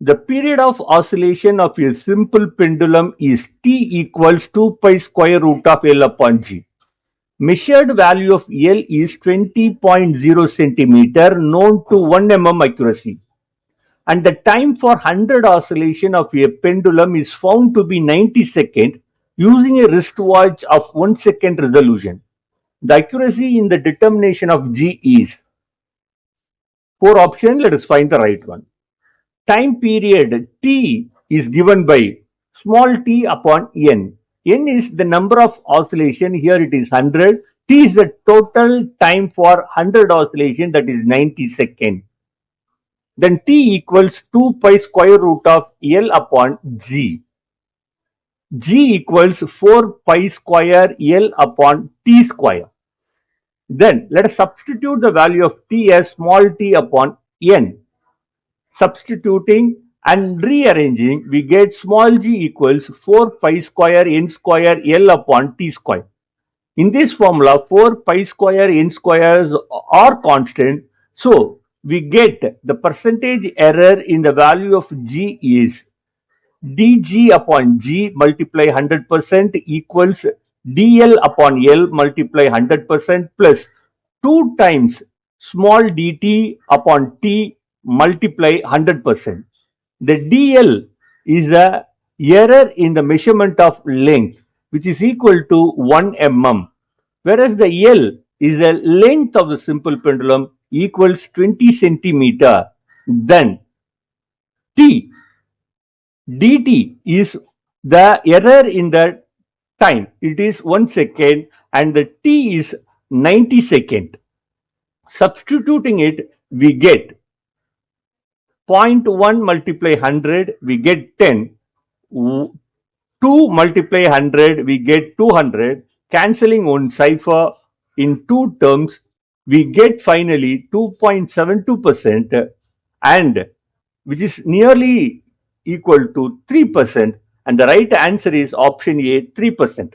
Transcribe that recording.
The period of oscillation of a simple pendulum is T equals 2 pi square root of L upon G. Measured value of L is 20.0 centimeter, known to 1 mm accuracy. And the time for 100 oscillation of a pendulum is found to be 90 seconds using a wristwatch of 1 second resolution. The accuracy in the determination of G is 4 options. Let us find the right one. Time period T is given by small t upon n. N is the number of oscillation. Here it is 100. T is the total time for 100 oscillation, that is 90 seconds. Then T equals 2 pi square root of L upon G. G equals 4 pi square L upon T square. Then let us substitute the value of T as small t upon n. Substituting and rearranging, we get small g equals 4 pi square n square L upon T square. In this formula, 4 pi square n squares are constant, so we get the percentage error in the value of g is dg upon g multiply 100% equals dl upon L multiply 100% plus 2 times small dt upon t multiply 100%. The dl is the error in the measurement of length, which is equal to 1 mm, whereas the L is the length of the simple pendulum equals 20 centimeter. Then T dt is the error in the time, it is 1 second, and the T is 90 second. Substituting it, we get 0.1 multiply 100, we get 10. 2 multiply 100, we get 200. Cancelling one cipher in two terms, we get finally 2.72%, and which is nearly equal to 3%, and the right answer is option A, 3%.